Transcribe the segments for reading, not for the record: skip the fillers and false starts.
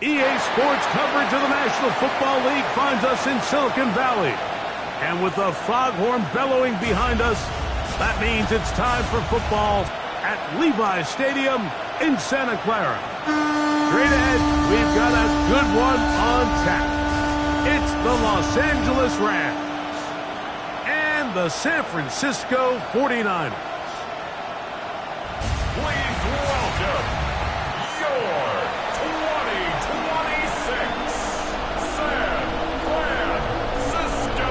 EA Sports coverage of the National Football League finds us in Silicon Valley. And with the foghorn bellowing behind us, that means it's time for football at Levi's Stadium in Santa Clara. Straight ahead, we've got a good one on tap. It's the Los Angeles Rams and the San Francisco 49ers. Please welcome your 2026 San Francisco.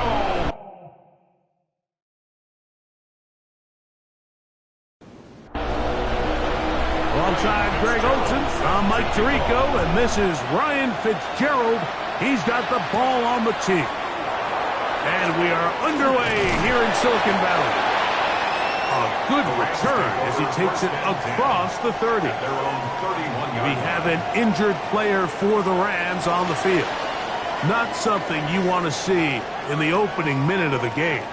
Alongside Greg Olsen, I'm Mike Tirico, and this is Ryan Fitzgerald. He's got the ball on the tee. And we are underway here in Silicon Valley. A good return as he takes it across the 30. We have an injured player for the Rams on the field. Not something you want to see in the opening minute of the game.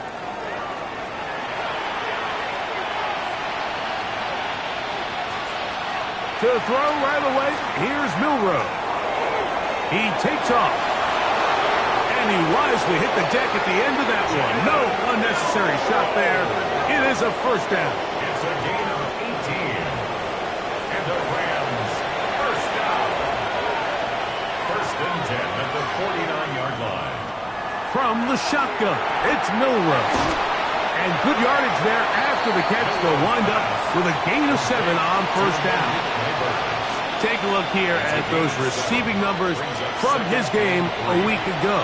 To throw right away, here's Milroe. He takes off. And he wisely hit the deck at the end of that one. No unnecessary shot there. It is a first down. It's a gain of 18. And the Rams first down. First and 10 at the 49-yard line. From the shotgun, it's Milroe. And good yardage there after the catch. They'll wind up with a gain of 7 on first down. Take a look here at those receiving numbers from his game a week ago.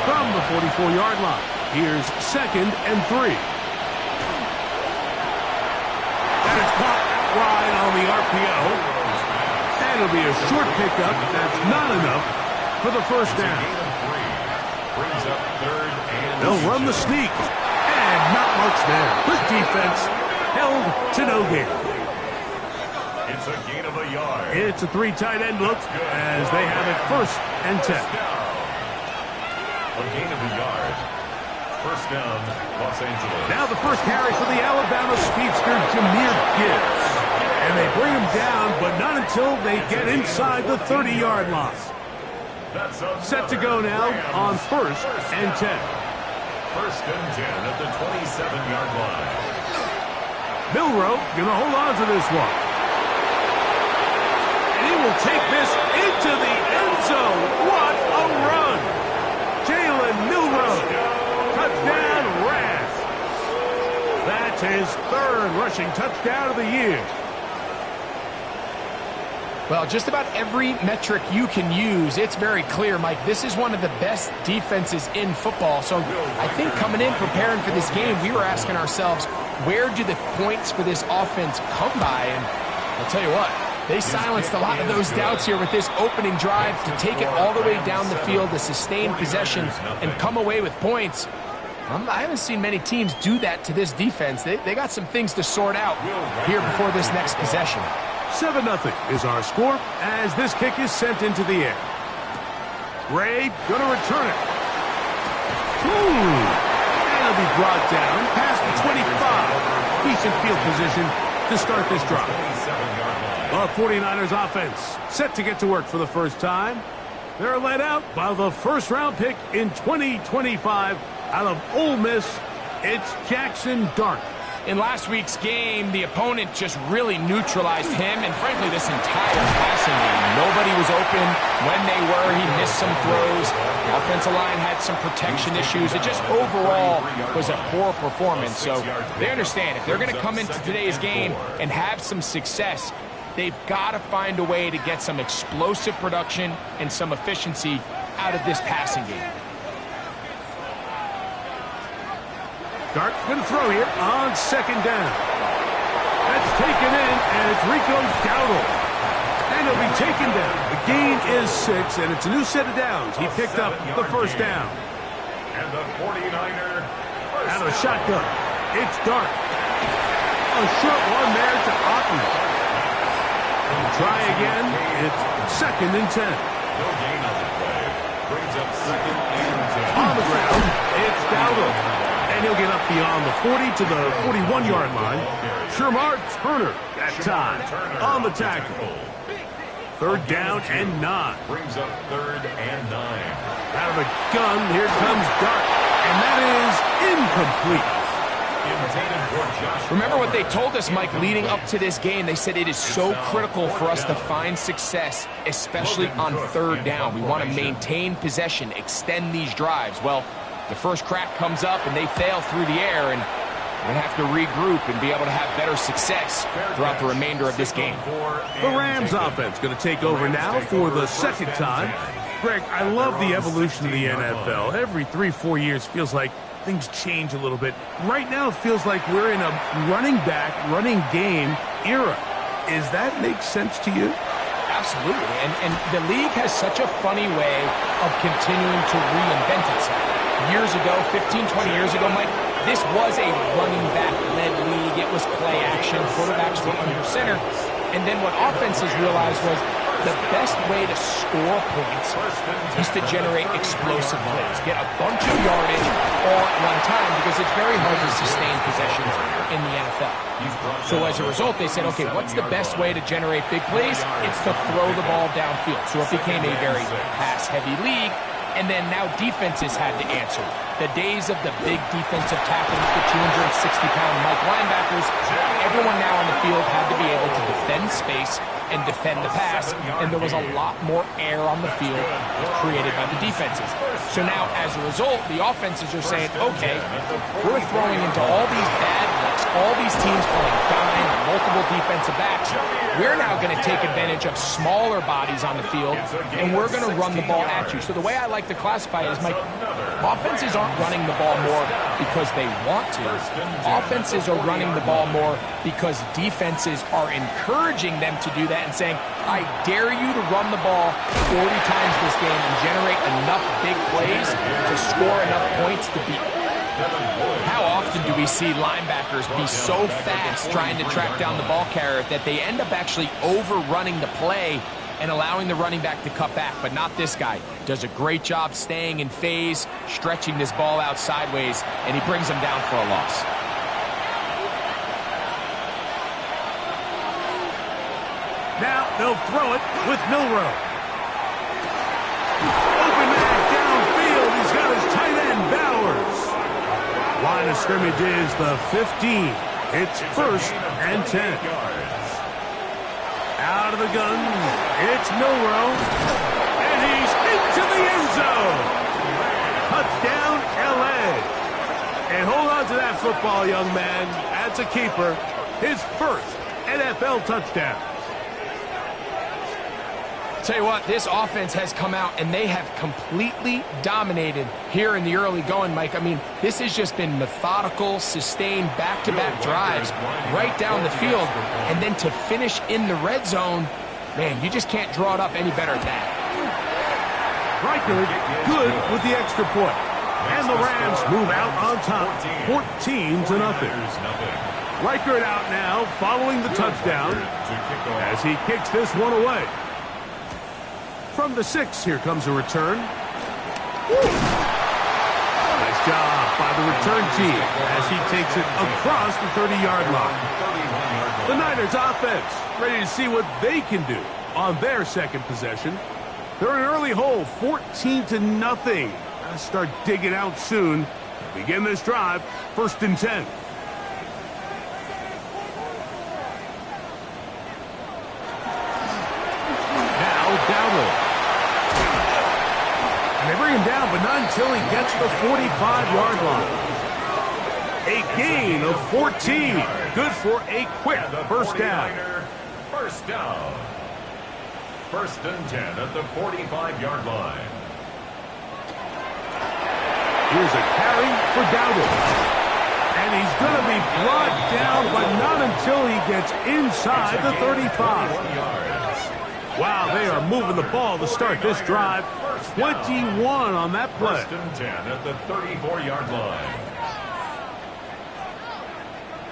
From the 44-yard line, here's 2nd and 3. That is caught wide on the RPO. And it'll be a short pickup. That's not enough for the first down. They'll run the sneak. And not much there. Good defense. Held to no gain. It's a gain of a yard. It's a 3 tight end look as they have it 1st and 10. A gain of a yard. First down, Los Angeles. Now the first carry for the Alabama speedster, Jahmyr Gibbs. And they bring him down, but not until they get inside the 30-yard line. Set to go now on 1st and 10. First and 10 at the 27-yard line. Milroe going to hold on to this one. And he will take this into the end zone. What a run. Jalen Milroe. Touchdown, Rams. That's his 3rd rushing touchdown of the year. Well, just about every metric you can use, it's very clear, Mike. This is one of the best defenses in football. So I think coming in, preparing for this game, we were asking ourselves, where do the points for this offense come by? And I'll tell you what, they silenced a lot of those doubts here with this opening drive to take it all the way down the field, to sustain possession, and come away with points. I haven't seen many teams do that to this defense. They got some things to sort out here before this next possession. 7-0 is our score as this kick is sent into the air. Ray going to return it. And it'll be brought down past the 25. Decent field position to start this drive. The 49ers offense set to get to work for the first time. They're led out by the first-round pick in 2025 out of Ole Miss. It's Jackson Dart. In last week's game, the opponent just really neutralized him, and frankly, this entire passing game. Nobody was open. When they were, he missed some throws. The offensive line had some protection issues. It just overall was a poor performance. So they understand if they're going to come into today's game and have some success, they've got to find a way to get some explosive production and some efficiency out of this passing game. Dart going to throw here on 2nd down. That's taken in, and it's Rico Dowdle. And he'll be taken down. The gain is 6, and it's a new set of downs. He picked up the first down. And the 49er out of the shotgun. It's Dart. A short one there to Otten. Try again. It's 2nd and 10. No gain on the play. Brings up 2nd and 10. On the ground, it's Dowdle. And he'll get up beyond the 40 to the 41-yard line. Shermar Turner that time on the tackle. Third down and 9. Brings up 3rd and 9. Out of the gun, here comes Dart. And that is incomplete. Remember what they told us, Mike, leading up to this game. They said it is so critical for us to find success, especially on 3rd down. We want to maintain possession, extend these drives. Well, the first crack comes up and they fail through the air, and we're going to have to regroup and be able to have better success throughout the remainder of this game. The Rams offense going to take over now for the second time. Greg, I love the evolution of the NFL. Every 3-4 years feels like things change a little bit. Right now, it feels like we're in a running back, running game era. Is that make sense to you? Absolutely. And the league has such a funny way of continuing to reinvent itself. Years ago, 15, 20 years ago, Mike, this was a running back-led league. It was play action. Quarterbacks were under center. And then what offenses realized was the best way to score points is to generate explosive plays. Get a bunch of yardage all at one time, because it's very hard to sustain possessions in the NFL. So as a result, they said, okay, what's the best way to generate big plays? It's to throw the ball downfield. So it became a very pass-heavy league. And then now defenses had to answer. The days of the big defensive tackles, the 260-pound Mike linebackers, everyone now on the field had to be able to defend space and defend the pass, and there was a lot more air on the field created by the defenses. So now, as a result, the offenses are saying, okay, we're throwing into all these bad looks, all these teams playing dime, multiple defensive backs. We're now going to take advantage of smaller bodies on the field, and we're going to run the ball at you. So the way I like to classify it is, Mike, offenses aren't running the ball more because they want to. Offenses are running the ball more because defenses are encouraging them to do that and saying, I dare you to run the ball 40 times this game and generate enough big plays to score enough points to beat. How often do we see linebackers be so fast trying to track down the ball carrier that they end up actually overrunning the play and allowing the running back to cut back? But not this guy. Does a great job staying in phase, stretching this ball out sideways, and he brings him down for a loss. Now they'll throw it with Milroe. Open man downfield. He's got his tight end, Bowers. Line of scrimmage is the 15. It's 1st and 10. Out of the gun, it's Milroe. And he's into the end zone. Touchdown, L.A. And hold on to that football, young man. That's a keeper. His first NFL touchdown. Tell you what, this offense has come out and they have completely dominated here in the early going, Mike. I mean, this has just been methodical, sustained, back-to-back drives right down the field. And then to finish in the red zone, man, you just can't draw it up any better than that. Reichard good with the extra point. And the Rams move out on top, 14-0. Reichard out now following the touchdown as he kicks this one away. From the 6, here comes a return. Nice job by the return team as he takes it across the 30-yard line. The Niners offense ready to see what they can do on their second possession. They're in an early hole, 14-0. Gotta start digging out soon. Begin this drive, 1st and 10. Now Dowdle. And they bring him down, but not until he gets the 45-yard line. A gain of 14. Good for a quick first down. First down. 1st and 10 at the 45-yard line. Here's a carry for Dowdle. And he's going to be brought down, but not until he gets inside the 35. Wow, they are moving the ball to start this drive. 21 on that play. 1st and 10 at the 34-yard line.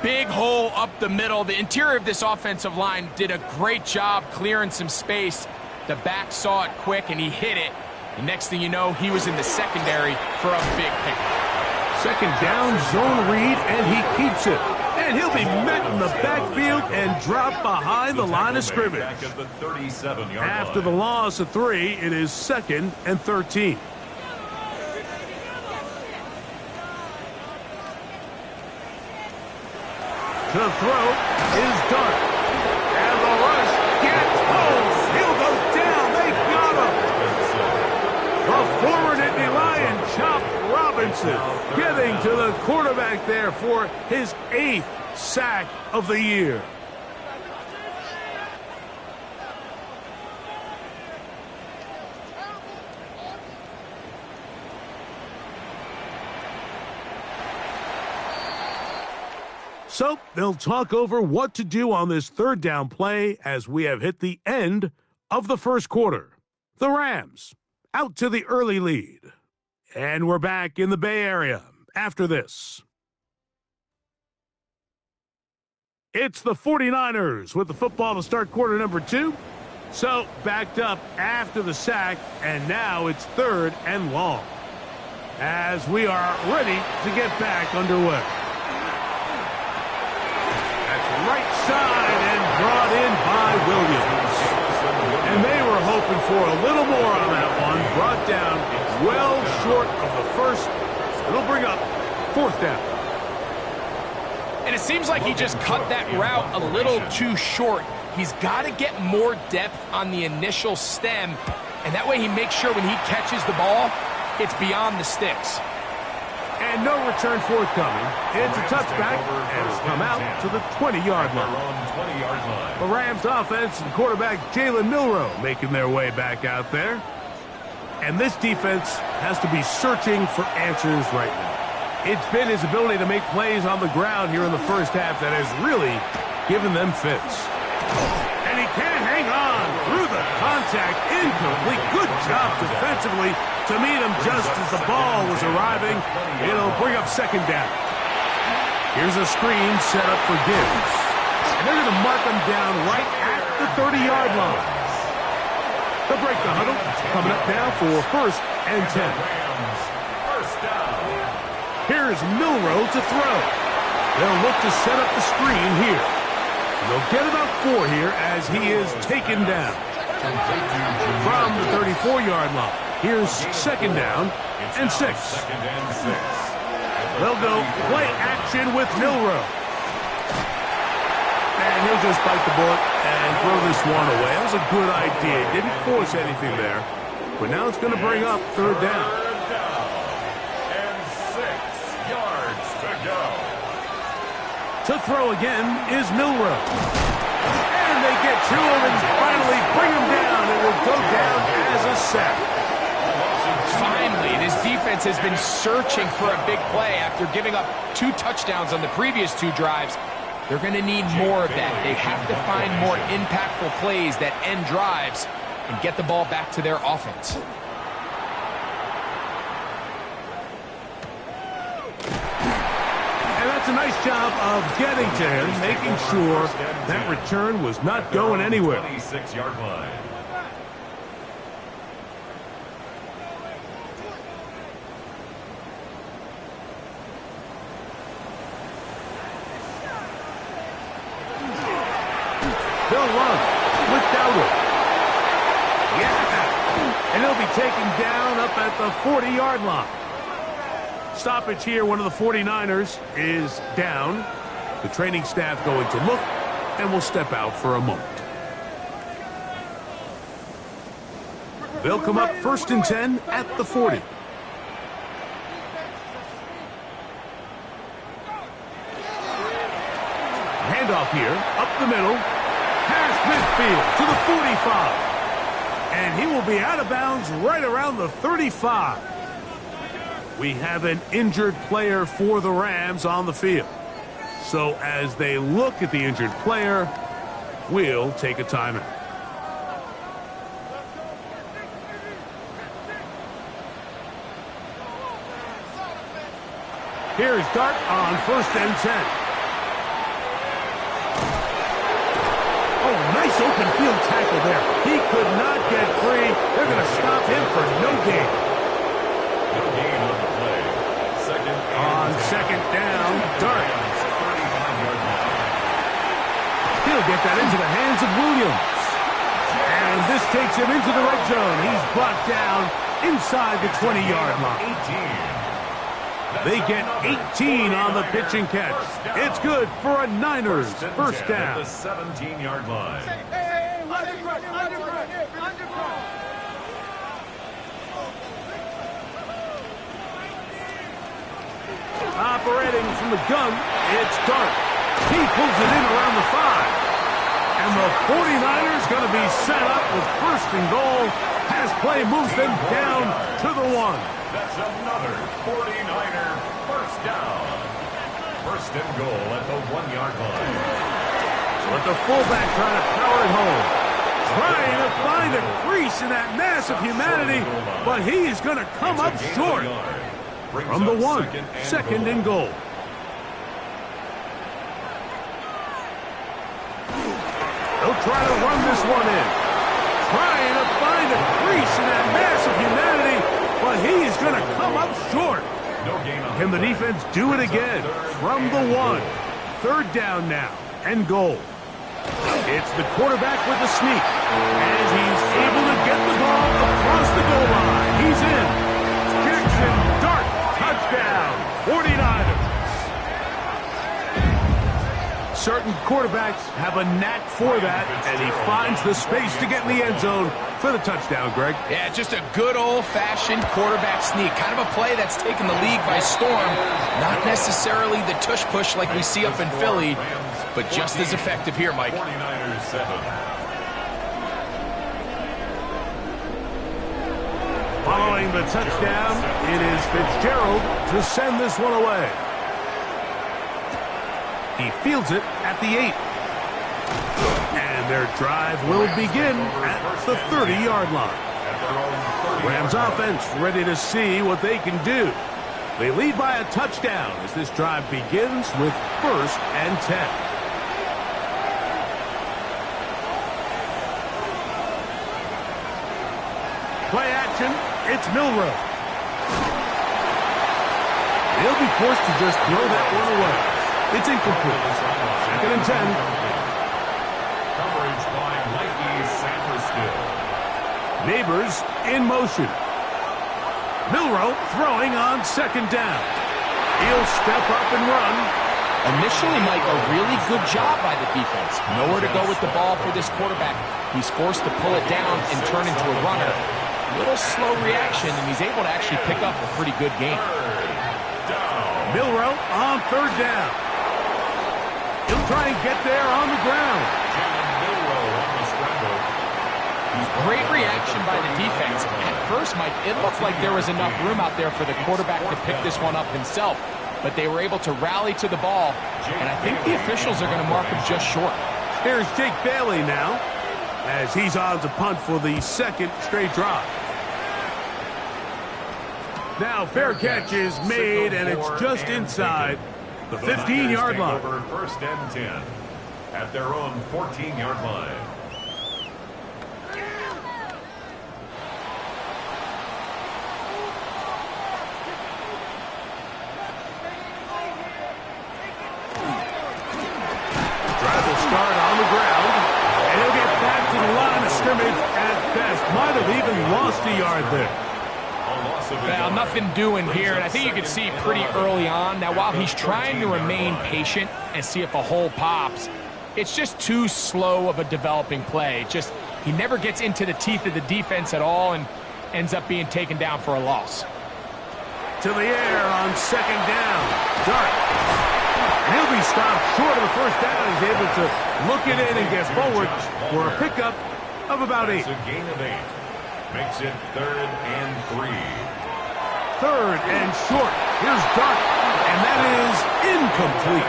Big hole up the middle. The interior of this offensive line did a great job clearing some space. The back saw it quick, and he hit it. The next thing you know, he was in the secondary for a big pickup. Second down, zone read, and he keeps it. And he'll be met in the backfield and dropped behind the line of scrimmage. After the loss of 3, it is 2nd and 13. To throw is Dart. And the rush gets home. He'll go down. They got him. The former Nittany Lion, Chop Robinson, getting to the quarterback there for his 8th sack of the year. So they'll talk over what to do on this 3rd down play as we have hit the end of the first quarter. The Rams out to the early lead. And we're back in the Bay Area after this. It's the 49ers with the football to start quarter number 2. So backed up after the sack, and now it's 3rd and long as we are ready to get back underway. Right side and brought in by Williams. And they were hoping for a little more on that one. Brought down well short of the first. It'll bring up 4th down. And it seems like he just cut that route a little too short. He's got to get more depth on the initial stem, and that way he makes sure when he catches the ball, it's beyond the sticks. And no return forthcoming. It's a touchback, and it'll come out to the 20-yard line. The Rams offense and quarterback Jalen Milroe making their way back out there. And this defense has to be searching for answers right now. It's been his ability to make plays on the ground here in the first half that has really given them fits. And he can't hang on through the contact. Incomplete. Good job defensively to meet him just as the ball was arriving. It'll bring up 2nd down. Here's a screen set up for Gibbs. And they're going to mark him down right at the 30-yard line. They'll break the huddle. Coming up now for 1st and 10. Here's Milroe to throw. They'll look to set up the screen here. They'll get about 4 here as he is taken down. From the 34-yard line, here's 2nd down and 6. They'll go play action with Milroe. And he'll just bite the bullet and throw this one away. That was a good idea. Didn't force anything there. But now it's going to bring up 3rd down. And 6 yards to go. To throw again is Milroe. And they get to him and finally bring him down. It will go down as a sack. Finally, this defense has been searching for a big play after giving up 2 touchdowns on the previous 2 drives. They're going to need more of that. They have to find more impactful plays that end drives and get the ball back to their offense. That's a nice job of getting to him, making sure that return was not going anywhere. 26-yard line. They'll run with Dowdle. Yeah! And he'll be taken down up at the 40-yard line. Stoppage here, one of the 49ers is down. The training staff going to look, and will step out for a moment. They'll come up 1st and 10 at the 40. Handoff here, up the middle, past midfield to the 45. And he will be out of bounds right around the 35. We have an injured player for the Rams on the field. So as they look at the injured player, we'll take a timeout. Here's Dart on 1st and 10. Oh, nice open field tackle there. He could not get free. They're going to stop him for no gain. No gain on the play. On 2nd down, Dart. They'll get that into the hands of Williams. And this takes him into the red zone. He's brought down inside the 20-yard line. They get 18 on the pitch and catch. It's good for a Niners first down. At the 17-yard line. Operating from the gun, it's Dart. He pulls it in around the 5. And the 49ers going to be set up with first and goal. Pass play moves them down to the 1. That's another 49er first down. First and goal at the 1-yard line. But the fullback trying to power it home. Trying to find a crease in that mass of humanity, but he is going to come up short. From the 1, second and goal. They'll try to run this one in. Trying to find a crease in that mass of humanity, but he is going to come up short. Can the defense do it again? From the 1. Third down now, and goal. It's the quarterback with the sneak, and he's able to get the ball across the goal line. He's in. Jackson Dart, touchdown, 49ers. Certain quarterbacks have a knack for that, and he finds the space to get in the end zone for the touchdown, Greg. Yeah, just a good old-fashioned quarterback sneak. Kind of a play that's taken the league by storm. Not necessarily the tush-push like we see up in Philly, but just as effective here, Mike. 49ers 7. Following the touchdown, it is Fitzgerald to send this one away. He fields it at the 8. And their drive will begin at the 30-yard line. Rams offense ready to see what they can do. They lead by a touchdown as this drive begins with first and 10. Play action, it's Milroe. He'll be forced to just throw that one away. It's incomplete. Second and 10. Coverage by Mikey Sanderstill. Neighbors in motion. Milroe throwing on second down. He'll step up and run. Initially, Mike, a really good job by the defense. Nowhere to go with the ball for this quarterback. He's forced to pull it down and turn into a runner. Little slow reaction, and he's able to actually pick up a pretty good game. Milroe on third down. He'll try and get there on the ground. Great reaction by the defense. At first, Mike, it looked like there was enough room out there for the quarterback to pick this one up himself, but they were able to rally to the ball, and I think the officials are going to mark him just short. Here's Jake Bailey now, as he's on to punt for the second straight drive. Now, fair catch is made, and it's just inside the 15-yard line. Over first and 10 at their own 14-yard line. Drive will start on the ground, and he'll get back to the line of scrimmage at best. Might have even lost a yard there. Well, nothing doing here, and I think you can see pretty early on. Now, while he's trying to remain patient and see if a hole pops, it's just too slow of a developing play. He never gets into the teeth of the defense at all and ends up being taken down for a loss. To the air on second down. Dart. And he'll be stopped short of the first down. He's able to look it in and get forward for a pickup of about 8. It's a gain of 8. Makes it 3rd and 3. 3rd and short. Here's Dart, and that is incomplete.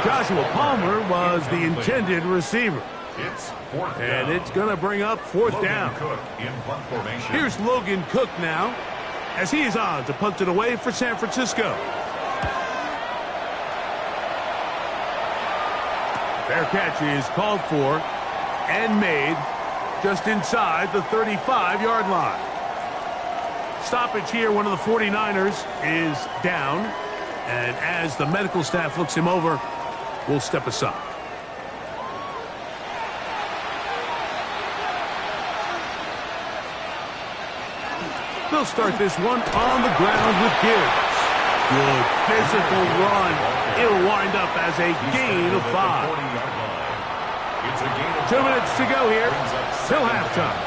Joshua Palmer was the intended receiver. It's 4th down. And it's going to bring up 4th down. Cook in punt formation. Here's Logan Cook now, as he is on to punt it away for San Francisco. Fair catch is called for and made just inside the 35-yard line. Stoppage here, one of the 49ers is down, and as the medical staff looks him over, we'll step aside. We'll start this one on the ground with Gibbs. Good physical run. It'll wind up as a gain of 5. 2 minutes to go here till halftime.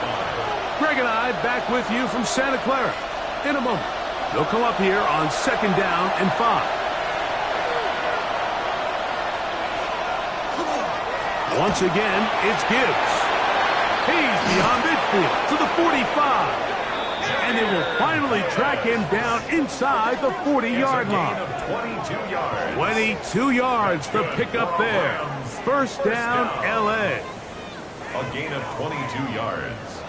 Greg and I back with you from Santa Clara. In a moment, they'll come up here on 2nd down and 5. Once again, it's Gibbs. He's beyond midfield to the 45. And they will finally track him down inside the 40-yard line. 22 yards to pick up there. First down, L.A. A gain of 22 yards.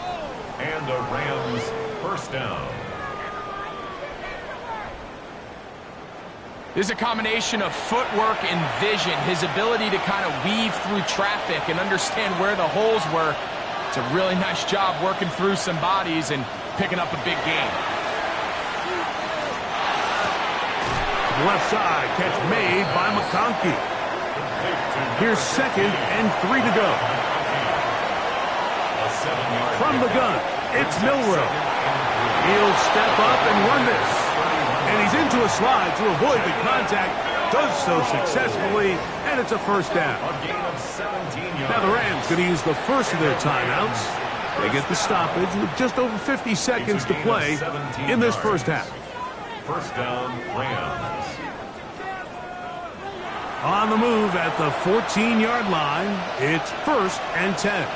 And the Rams first down. There's a combination of footwork and vision, his ability to kind of weave through traffic and understand where the holes were. It's a really nice job working through some bodies and picking up a big gain. Left side, catch made by McConkey. Here's 2nd and 3 to go. From the gun, it's Milroe. He'll step up and run this. And he's into a slide to avoid the contact. Does so successfully, and it's a first down. Now the Rams going to use the first of their timeouts. They get the stoppage with just over 50 seconds to play in this first half. First down, Rams. On the move at the 14-yard line, it's 1st and 10.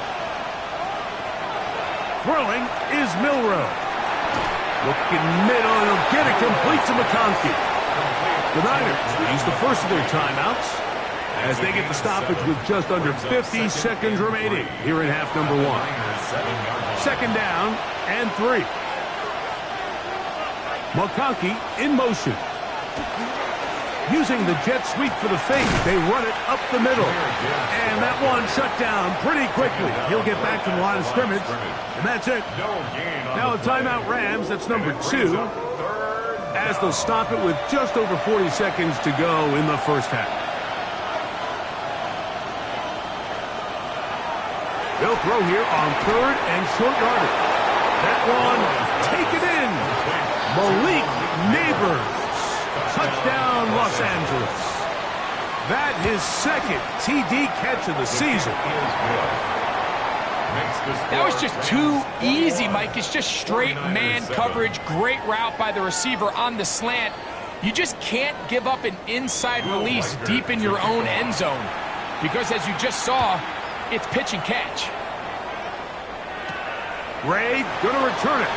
Throwing is Milroe. Looking middle, and he'll get it complete to McConkey. The Niners will use the first of their timeouts as they get the stoppage with just under 50 seconds remaining here in half number 1. 2nd down and 3. McConkey in motion. Using the jet sweep for the fake, they run it up the middle. And that one shut down pretty quickly. He'll get back to the line of scrimmage, and that's it. Now a timeout Rams, that's number 2, as they'll stop it with just over 40 seconds to go in the first half. They'll throw here on 3rd and short yardage. That one, take it in. Malik Neighbors. Touchdown, Los Angeles. That his 2nd TD catch of the season. That was just too easy, Mike. It's just straight man coverage. Great route by the receiver on the slant. You just can't give up an inside release deep in your own end zone. Because as you just saw, it's pitch and catch. Ray gonna return it.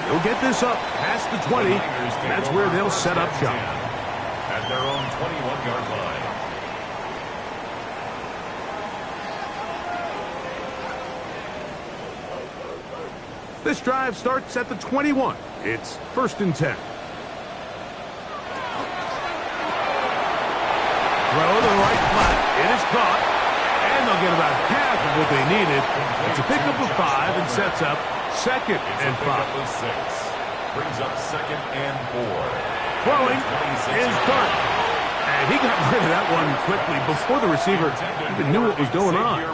He'll get this up past the 20. That's where they'll set up shop. At their own 21-yard line. This drive starts at the 21. It's 1st and 10. Throw to the right flat. It is caught. And they'll get about half of what they needed. It's a pickup of 5 and sets up 2nd and 5. Brings up 2nd and 4. Throwing is Dart. And he got rid of that one quickly before the receiver even knew what was going on.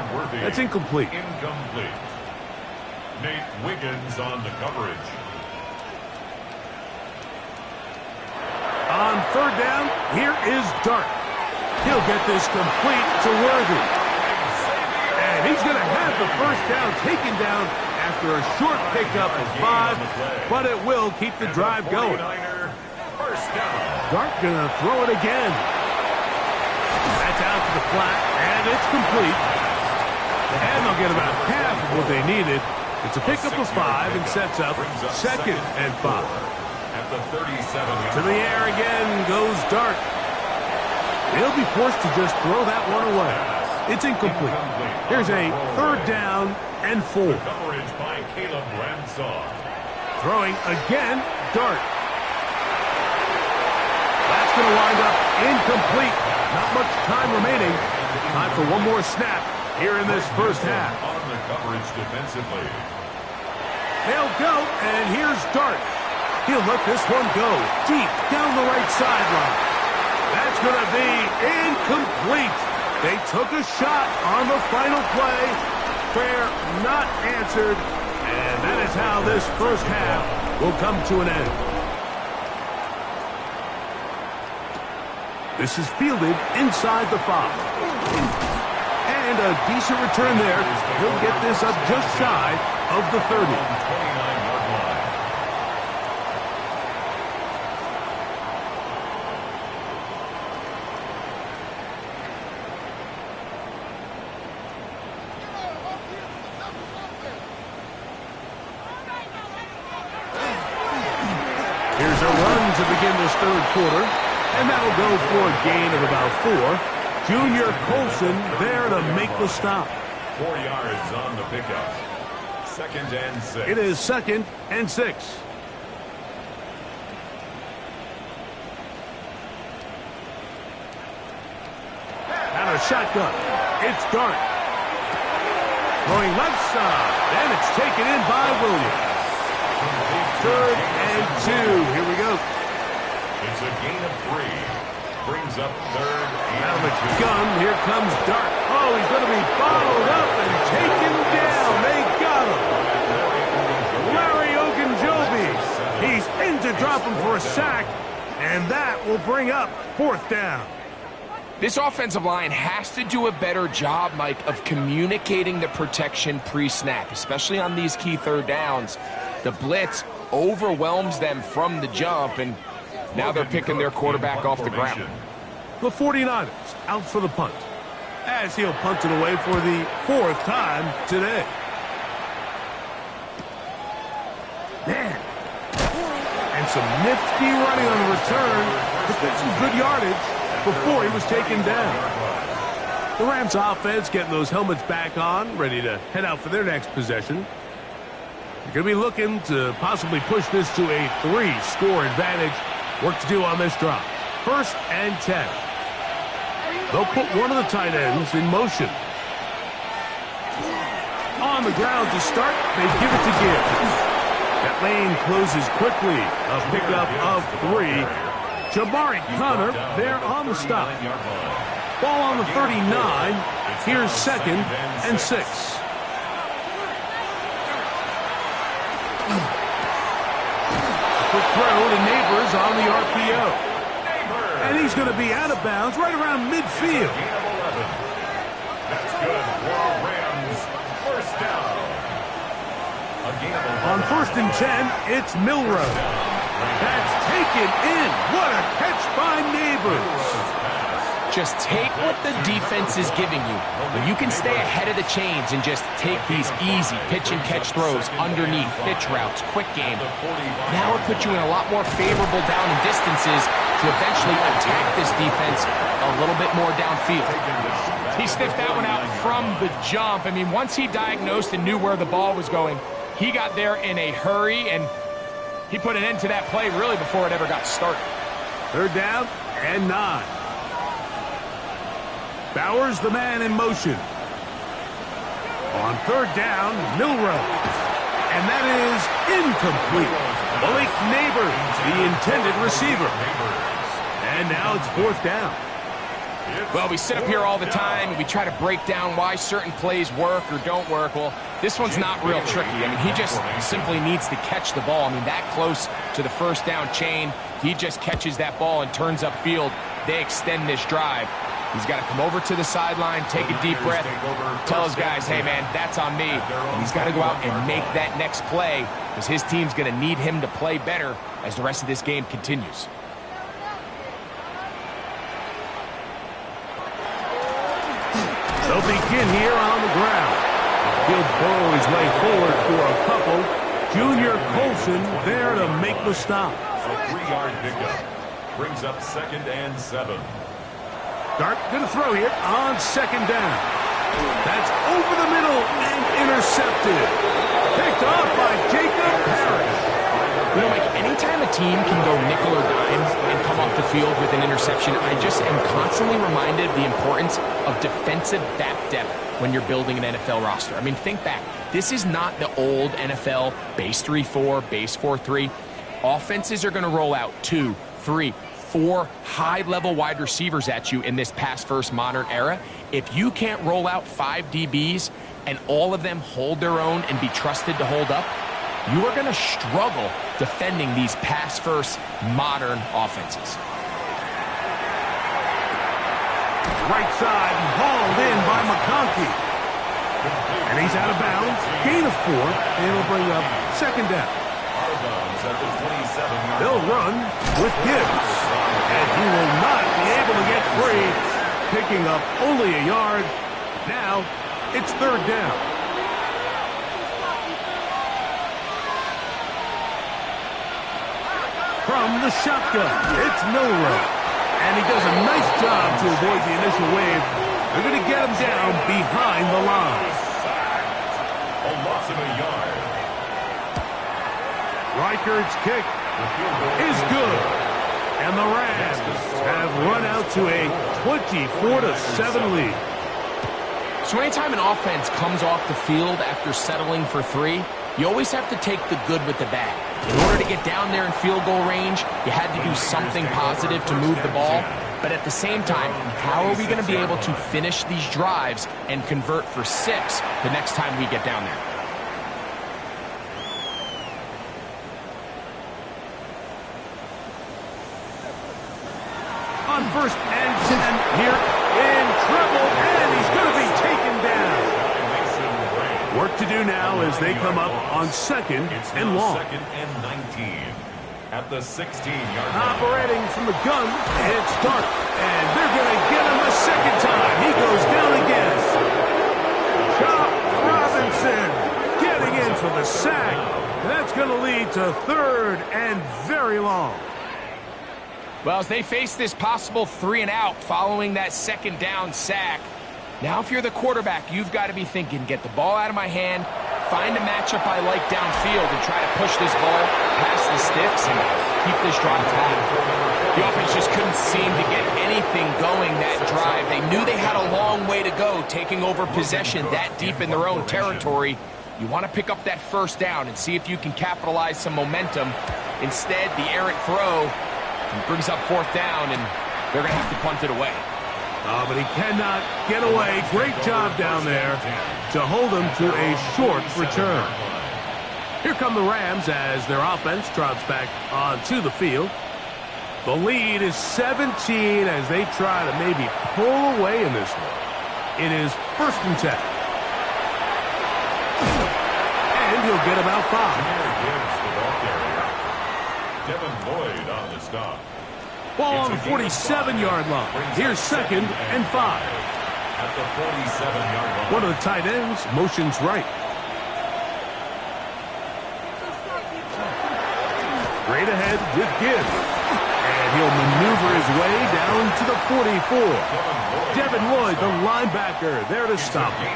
That's incomplete. Incomplete. Nate Wiggins on the coverage. On 3rd down, here is Dart. He'll get this complete to Worthy. And he's going to have the first down taken down after a short pickup of 5, but it will keep the drive going. Dart going to throw it again. That's out to the flat, and it's complete. And they'll get about half of what they needed. It's a pickup of 5 and sets up 2nd and 5. At the 37. To the air again goes Dart. He'll be forced to just throw that one away. It's incomplete. Here's a 3rd down and 4. Coverage by Caleb Bradshaw. Throwing again, Dart. That's going to wind up incomplete. Not much time remaining. Time for one more snap here in this first half. On the coverage defensively. They'll go, and here's Dart. He'll let this one go deep down the right sideline. That's going to be incomplete. They took a shot on the final play. Fair not answered, and that that's how this first half will come to an end. This is fielded inside the 5. And a decent return there. He'll get this up just shy of the 30. 29-yard line. Here's a run to begin this third quarter. And that'll go for a gain of about 4. Junior Colson there to make the stop. 4 yards on the pickup. 2nd and 6. It is 2nd and 6. And a shotgun. It's Dart. Going left side. And it's taken in by Williams. 3rd and 2. Here we go. It's a gain of 3. Brings up 3rd Out of the and 2. gun, here comes Dart. Oh, he's going to be bottled up and taken down. They got him. Larry Ogunjobi. He's in to drop him for a sack, and that will bring up 4th down. This offensive line has to do a better job, Mike, of communicating the protection pre-snap, especially on these key 3rd downs. The blitz overwhelms them from the jump, and now they're picking their quarterback off the ground. The 49ers out for the punt, as he'll punt it away for the 4th time today. Man. And some nifty running on the return to get some good yardage before he was taken down. The Rams offense getting those helmets back on, ready to head out for their next possession. They're going to be looking to possibly push this to a 3-score advantage. Work to do on this drive. 1st and 10. They'll put one of the tight ends in motion. On the ground to start, they give it to Gibbs. That lane closes quickly. A pickup of 3. Jabari Connor there on the stop. Ball on the 39. Here's 2nd and 6. Quick throw to Neighbors on the RPO. And he's going to be out of bounds right around midfield. That's good for Rams. 1st down. On 1st and 10, it's Milroe. That's taken in. What a catch by Neighbors. Just take what the defense is giving you. When you can stay ahead of the chains and just take these easy pitch and catch throws underneath, pitch routes, quick game, now it puts you in a lot more favorable down and distances to eventually attack this defense a little bit more downfield. He sniffed that one out from the jump. I mean, once he diagnosed and knew where the ball was going, he got there in a hurry, and he put an end to that play really before it ever got started. 3rd down and 9. Bowers the man in motion. On 3rd down, Milroe. And that is incomplete. Malik Neighbors, the intended receiver. And now it's 4th down. Well, we sit up here all the time and we try to break down why certain plays work or don't work. Well, this one's not real tricky. I mean, he just simply needs to catch the ball. I mean, that close to the 1st down chain, he just catches that ball and turns upfield. They extend this drive. He's got to come over to the sideline, take a deep breath, tell his guys, hey, man, that's on me. And he's got to go out and make that next play because his team's going to need him to play better as the rest of this game continues. They'll begin here on the ground. He'll burrow his way forward for a couple. Junior Colson there to make the stop. A 3-yard pickup. Brings up 2nd and 7. Dart going to throw here on 2nd down. That's over the middle and intercepted. Picked off by Jacob Parrish. You know, Mike, anytime a team can go nickel or dime and come off the field with an interception, I just am constantly reminded of the importance of defensive back depth when you're building an NFL roster. I mean, think back. This is not the old NFL base 3-4, base 4-3. Offenses are going to roll out 2, 3, 4 high-level wide receivers at you in this pass-first modern era. If you can't roll out 5 DBs and all of them hold their own and be trusted to hold up, you are going to struggle defending these pass-first modern offenses. Right side, hauled in by McConkey. And he's out of bounds. Gain of 4, and it'll bring up second down. They'll run with Gibbs. And he will not be able to get free, picking up only a yard. Now, it's third down. From the shotgun, it's Milroe. And he does a nice job to avoid the initial wave. They're going to get him down behind the line. A loss of a yard. Reichard's kick is good. And the Rams have run out to a 24-7 lead. So anytime an offense comes off the field after settling for 3, you always have to take the good with the bad. In order to get down there in field goal range, you had to do something positive to move the ball. But at the same time, how are we going to be able to finish these drives and convert for 6 the next time we get down there? On first and 10, here in trouble, and he's going to be taken down. Work to do now as they come up on second and long. Second and 19 at the 16-yard line. Operating from the gun, it's Dart, and they're going to get him a second time. He goes down again. Chop Robinson getting in for the sack. And that's going to lead to third and very long. Well, as they face this possible 3 and out following that second down sack, now if you're the quarterback, you've got to be thinking, get the ball out of my hand, find a matchup I like downfield, and try to push this ball past the sticks and keep this drive alive. The offense just couldn't seem to get anything going that drive. They knew they had a long way to go, taking over possession that deep in their own territory. You want to pick up that first down and see if you can capitalize some momentum. Instead, the errant throw brings up fourth down, and they're going to have to punt it away. But he cannot get away. Great job down there to hold him to a short return. Here come the Rams as their offense trots back onto the field. The lead is 17 as they try to maybe pull away in this one. It is first and 10. And he'll get about 5. Devin Lloyd on the stop. Ball on the 47-yard line. Here's second and 5. At the 47-yard line. One of the tight ends motions right. Straight ahead with Gibbs. And he'll maneuver his way down to the 44. Devin Lloyd, the linebacker, there to stop him.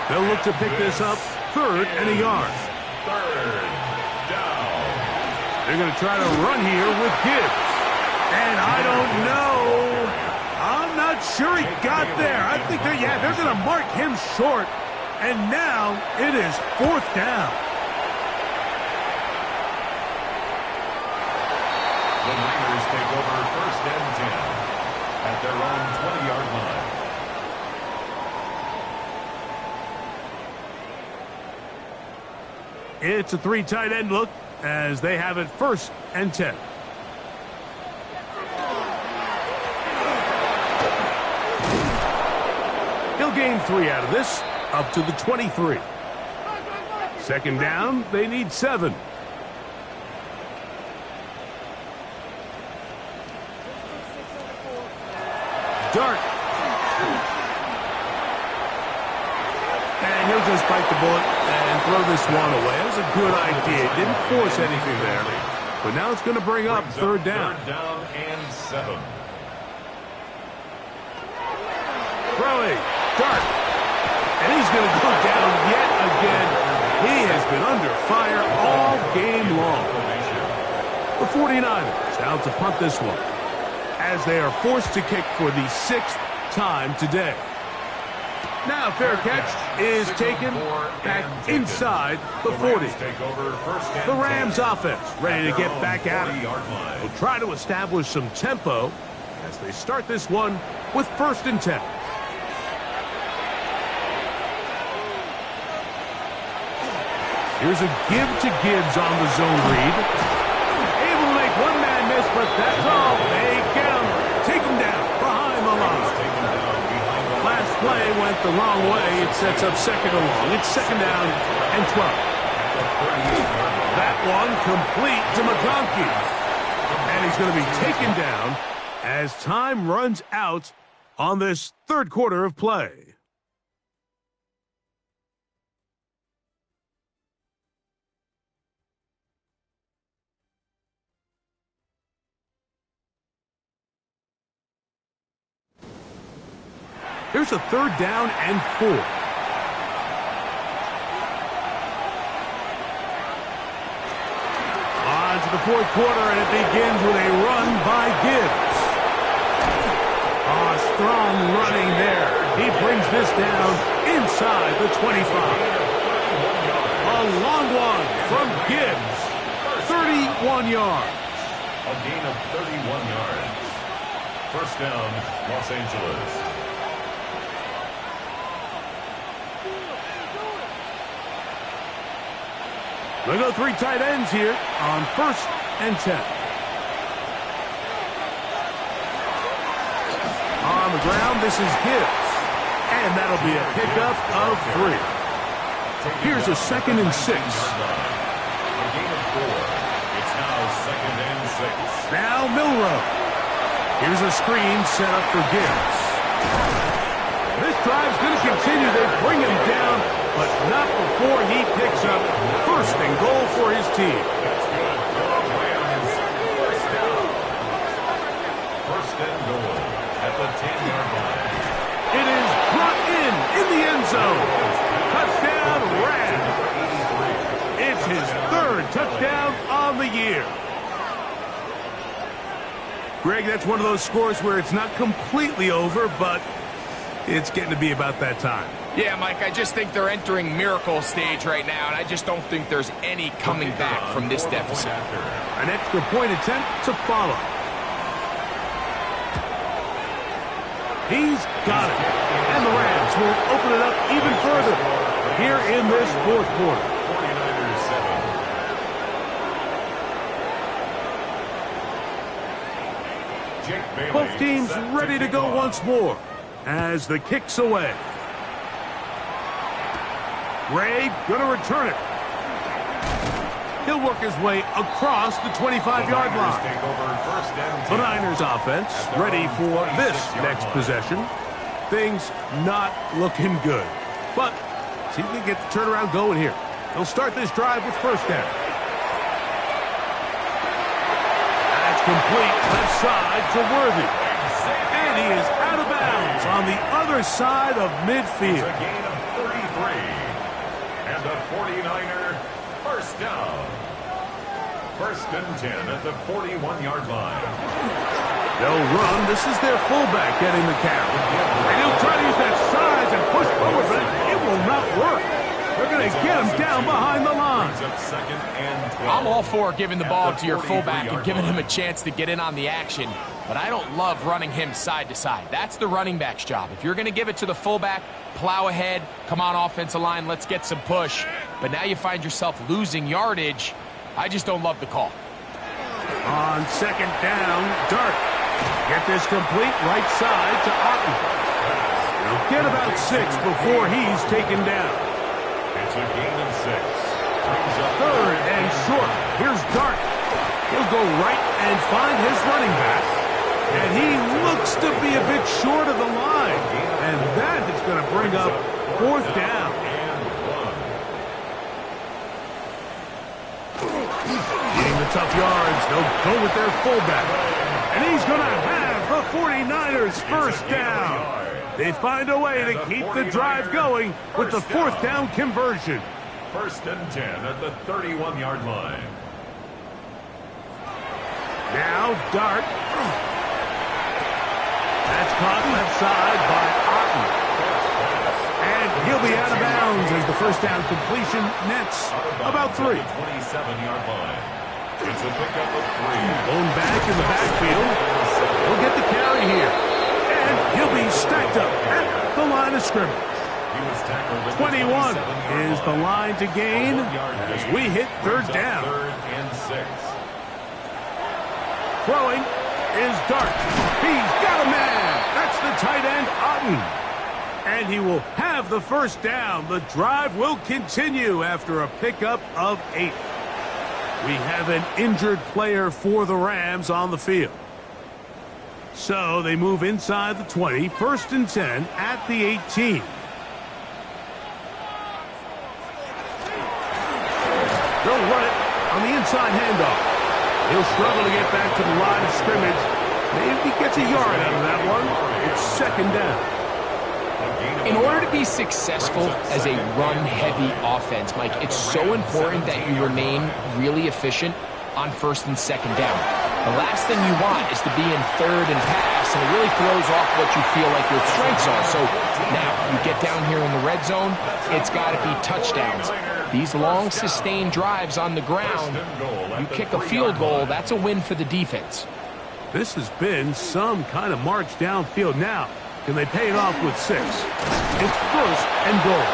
They'll look to pick this up third and a yard. Third down. They're going to try to run here with Gibbs. And I don't know. I'm not sure he got there. I think they're going to mark him short. And now it is fourth down. The Niners take over first and 10 at their own 20-yard line. It's a 3 tight end look as they have it first and 10. He'll gain 3 out of this, up to the 23. Second down, they need 7. Dart. And he'll just bite the bullet and throw this one away. That was a good idea. Didn't force anything there. But now it's going to bring up third down. Third down and 7. Throwing. Dart. And he's going to go down yet again. He has been under fire all game long. The 49ers out to punt this one, as they are forced to kick for the 6th time today. Now fair catch is taken back inside the 40. The Rams offense ready to get back at it. Will try to establish some tempo as they start this one with first and 10. Here's a give to Gibbs on the zone read. Able to make one man miss, but that's all. They get him. Take him down behind the line. Last play went the wrong way. It sets up second and long. It's second down and 12. That one complete to McConkey. And he's going to be taken down as time runs out on this third quarter of play. Here's a third down and 4. On to the fourth quarter, and it begins with a run by Gibbs. Strong running there. He brings this down inside the 25. A long one from Gibbs. 31 yards. A gain of 31 yards. First down, Los Angeles. They go 3 tight ends here on 1st and 10. On the ground, this is Gibbs. And that'll be a pickup of 3. Here's a 2nd and 6. A gain of 4. It's now 2nd and 6. Now Milroe. Here's a screen set up for Gibbs. This drive's going to continue. They bring him down, but not before he picks up 1st and goal for his team. That's good. Rams, first down. 1st and goal at the 10-yard line. It is brought in the end zone. Touchdown, Rams. It's his 3rd touchdown on the year. Greg, that's one of those scores where it's not completely over, but it's getting to be about that time. Yeah, Mike, I just think they're entering miracle stage right now, and I just don't think there's any coming back from this deficit. An extra point attempt to follow. He's got it. And the Rams will open it up even further here in this fourth quarter. 49ers 7. Jake Bailey. Both teams ready to go once more as the kick's away. Ray going to return it. He'll work his way across the 25-yard line. Take over 1st and 10. The Niners offense ready for this next possession. Things not looking good. But see if we can get the turnaround going here. They'll start this drive with 1st down. That's complete left side to Worthy. And he is out of bounds on the other side of midfield. A gain of 33. And the 49er first down. 1st and 10 at the 41-yard line. They'll run. This is their fullback getting the carry. And he'll try to use that size and push forward, but it will not work. They're going to get him down behind the line. Up 2nd and 12. I'm all for giving the ball to your fullback and giving him a chance to get in on the action, but I don't love running him side to side. That's the running back's job. If you're going to give it to the fullback, plow ahead, come on offensive line, let's get some push. But now you find yourself losing yardage. I just don't love the call. On 2nd down, Dart. Get this complete right side to Otten. He'll get about 6 before he's taken down. It's a gain of 6. 3rd and short. Here's Dart. He'll go right and find his running back. And he looks to be a bit short of the line. And that is going to bring up 4th down. Getting the tough yards. They'll go with their fullback. And he's going to have the 49ers first down. They find a way to keep the drive going with the 4th down conversion. 1st and 10 at the 31-yard line. Now Dart. That's caught left side by Otten. And he'll be out of bounds as the first down completion nets about 3. 27-yard line. It's a pickup of 3. Blown back in the backfield. He'll get the carry here. And he'll be stacked up at the line of scrimmage. He was tackled at the 21 27-yard is the line to gain as we hit third down. Third and 6. Throwing is Dart. He's got a man. That's the tight end, Otten. And he will have the first down. The drive will continue after a pickup of 8. We have an injured player for the Rams on the field. So they move inside the 20, 1st and 10 at the 18. They'll run it on the inside handoff. He'll struggle to get back to the line of scrimmage. Maybe he gets a yard out of that one. It's 2nd down. In order to be successful as a run-heavy offense, Mike, it's so important that you remain really efficient on 1st and 2nd down. The last thing you want is to be in 3rd and pass, and it really throws off what you feel like your strengths are. So now you get down here in the red zone, it's got to be touchdowns. These long, sustained drives on the ground, you kick a field goal, that's a win for the defense. This has been some kind of march downfield. Now, can they pay it off with 6? It's 1st and goal.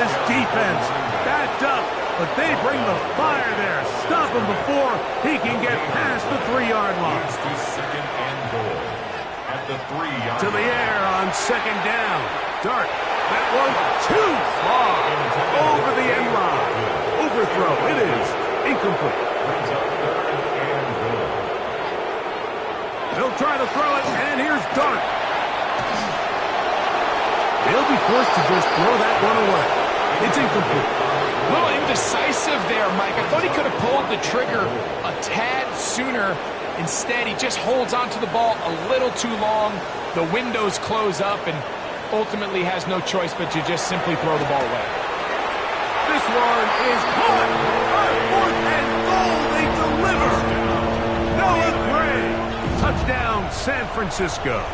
This defense backed up, but they bring the fire there. Stop him before he can get past the 3-yard line. To 2nd and goal at the 3-yard To the air on 2nd down. Dart. That one too far. Over the end line. Overthrow. It is incomplete. Brings up 3rd and goal. They'll try to throw it, and here's Dart. They'll be forced to just throw that one away. It's incomplete. A little indecisive there, Mike. I thought he could have pulled the trigger a tad sooner. Instead, he just holds onto the ball a little too long. The windows close up and ultimately has no choice but to just simply throw the ball away. This one is caught. On 4th and goal, they deliver. Noah Gray. Touchdown, San Francisco.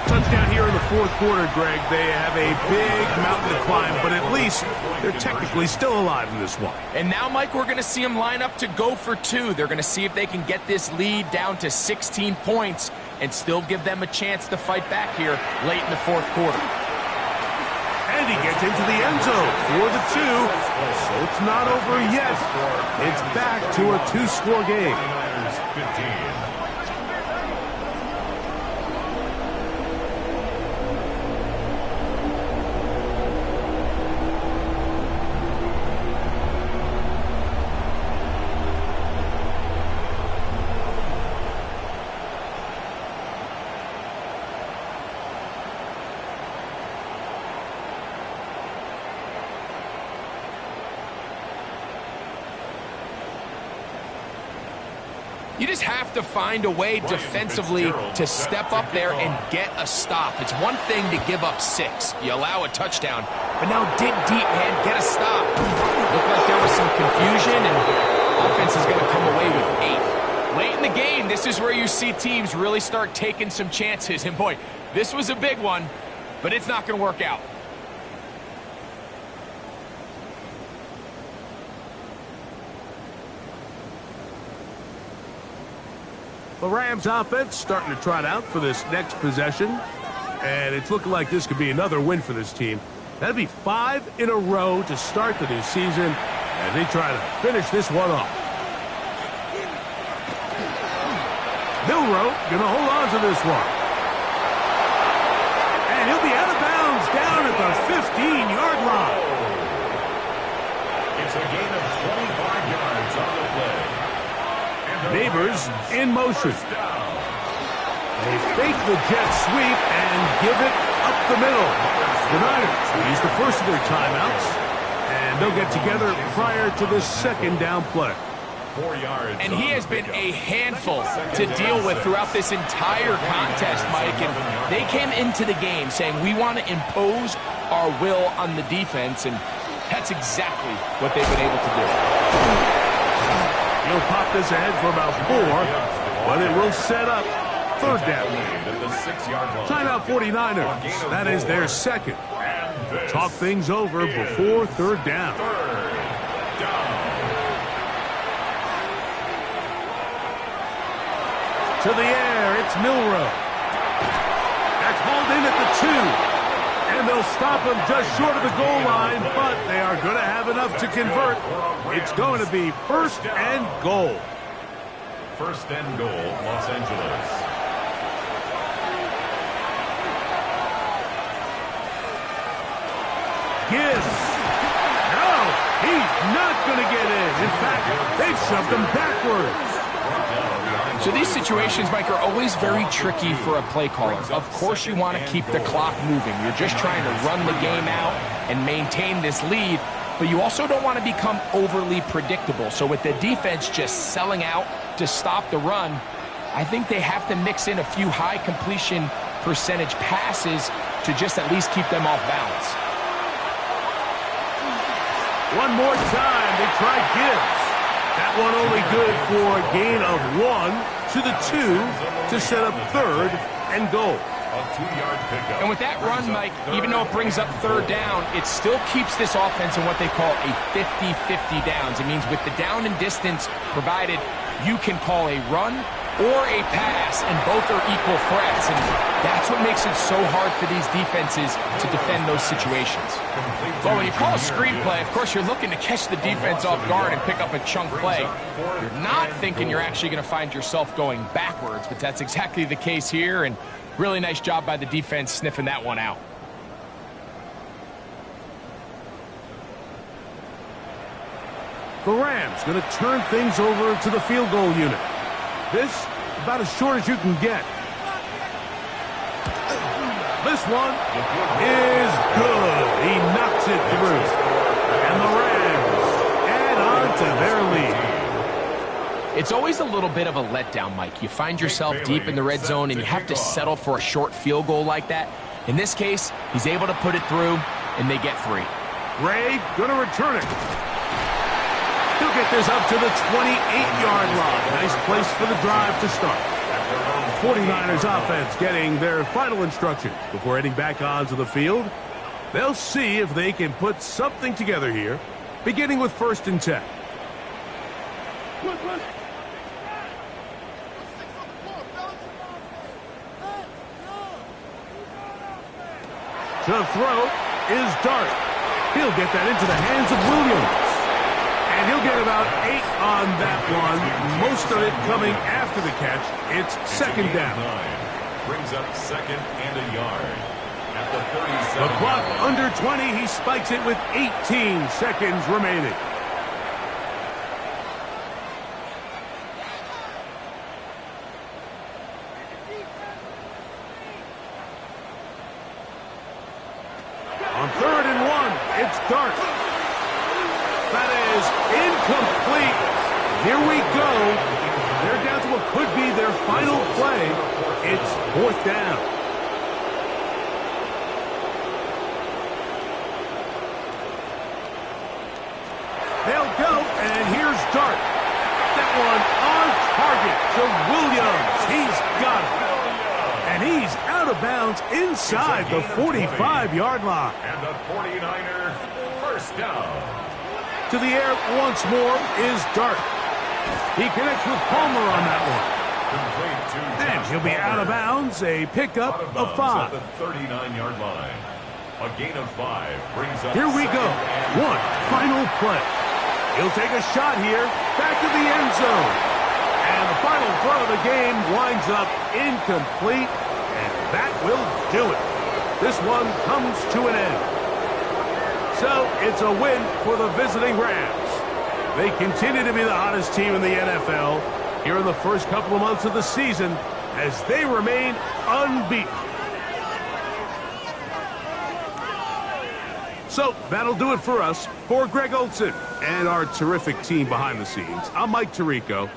Touchdown here in the 4th quarter, Greg. They have a big mountain to climb, but at least they're technically still alive in this one. And now, Mike, we're going to see them line up to go for 2. They're going to see if they can get this lead down to 16 points and still give them a chance to fight back here late in the 4th quarter. And he gets into the end zone for the 2, so it's not over yet. It's back to a 2-score game. 15. You just have to find a way defensively to step up there and get a stop. It's one thing to give up 6. You allow a touchdown. But now dig deep, man. Get a stop. Looked like there was some confusion, and offense is going to come away with 8. Late in the game, this is where you see teams really start taking some chances. And, boy, this was a big one, but it's not going to work out. The Rams offense starting to trot out for this next possession. And it's looking like this could be another win for this team. That'd be 5 in a row to start the new season as they try to finish this one off. Milroe going to hold on to this one. And he'll be out of bounds down at the 15-yard line. It's a gain of 25 yards on the play. Neighbors in motion. They fake the jet sweep and give it up the middle. The Niners will use the first of their timeouts, and they'll get together prior to the 2nd down play. 4 yards. And he has been a handful to deal with throughout this entire contest, Mike. And they came into the game saying, we want to impose our will on the defense, and that's exactly what they've been able to do. He'll pop this ahead for about 4, but it will set up 3rd down. Timeout 49ers. That is their 2nd. Talk things over before 3rd down. To the air, it's Milroe. That's hauled into 2. And they'll stop him just short of the goal line, but they are going to have enough to convert. It's going to be 1st and goal. 1st and goal, Los Angeles. Gibbs. No, he's not going to get in. In fact, they've shoved him backwards. So these situations, Mike, are always very tricky for a play caller. Of course you want to keep the clock moving. You're just trying to run the game out and maintain this lead, but you also don't want to become overly predictable. So with the defense just selling out to stop the run, I think they have to mix in a few high completion percentage passes to just at least keep them off balance. One more time, they try Gibbs. That one only good for a gain of 1 to the 2 to set up 3rd and goal. A 2-yard pickup. And with that run, Mike, even though it brings up 3rd down, it still keeps this offense in what they call a 50-50 downs. It means with the down and distance provided, you can call a run or a pass, and both are equal threats. And that's what makes it so hard for these defenses to defend those situations. Well, when you call a screenplay, of course, you're looking to catch the defense off guard and pick up a chunk play. You're not thinking you're actually going to find yourself going backwards, but that's exactly the case here, and really nice job by the defense sniffing that one out. The Rams going to turn things over to the field goal unit. This about as short as you can get. This one is good. He knocks it through. And the Rams add on to their lead. It's always a little bit of a letdown, Mike. You find yourself deep in the red zone and you have to settle for a short field goal like that. In this case, he's able to put it through, and they get 3. Ray going to return it. He'll get this up to the 28-yard line. Nice place for the drive to start. 49ers offense getting their final instructions before heading back onto the field. They'll see if they can put something together here, beginning with 1st and 10. To throw is Dart. He'll get that into the hands of Williams. And he'll get about 8 on that one. Most of it coming after the catch. It's 2nd down. Brings up 2nd and a yard. At the 37. The clock under 20. He spikes it with 18 seconds remaining. On 3rd and 1, it's Dart. That is incomplete. Here we go. They're down to what could be their final play. It's 4th down. They'll go, and here's Dart. That one on target to Williams. He's got it. And he's out of bounds inside the 45-yard line. And the 49er 1st down. To the air once more is Dart. He connects with Palmer on that one. And he'll be out of bounds, a pickup of 5. At the 39-yard line. A gain of 5 brings up. Here we go. One final play. He'll take a shot here, back to the end zone. And the final throw of the game winds up incomplete, and that will do it. This one comes to an end. So it's a win for the visiting Rams. They continue to be the hottest team in the NFL here in the first couple of months of the season as they remain unbeaten. So that'll do it for us. For Greg Olsen and our terrific team behind the scenes, I'm Mike Tirico.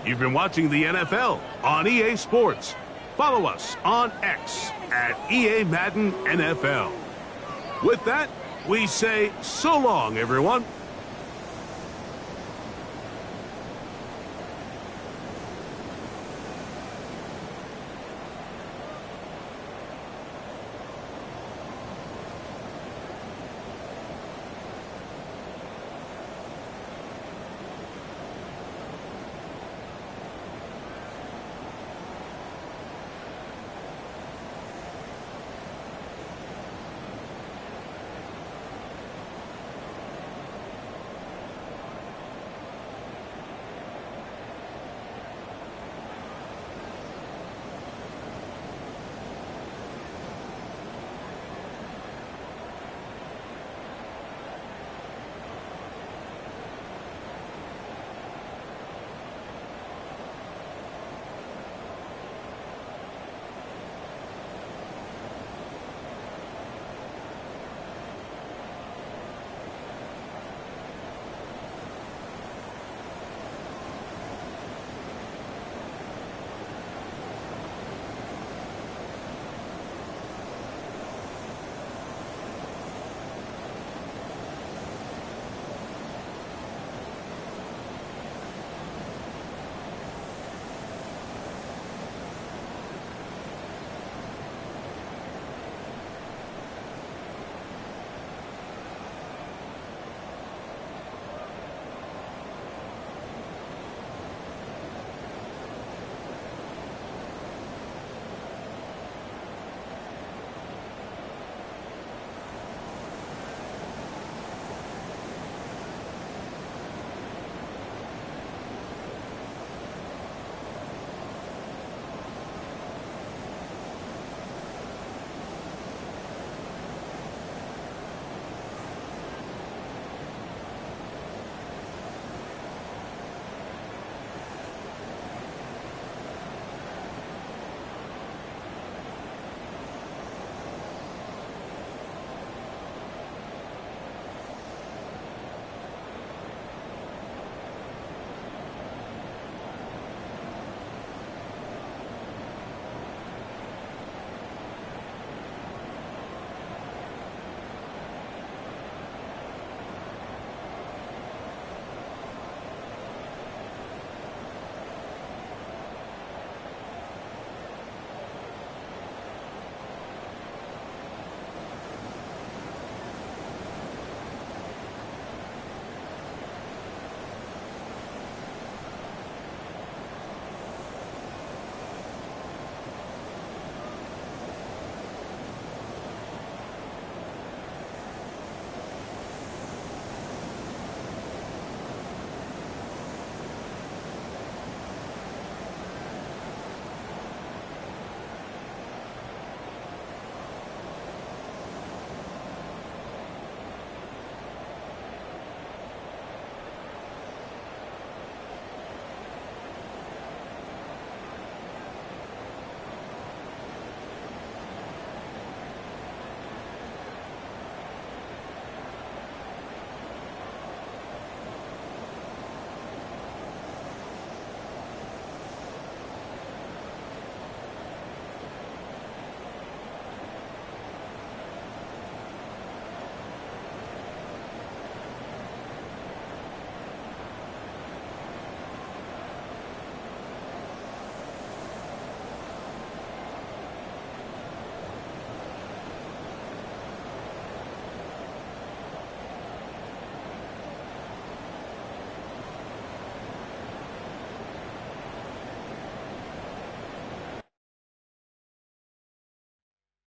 You've been watching the NFL on EA Sports. Follow us on X at EA Madden NFL. With that, we say so long, everyone.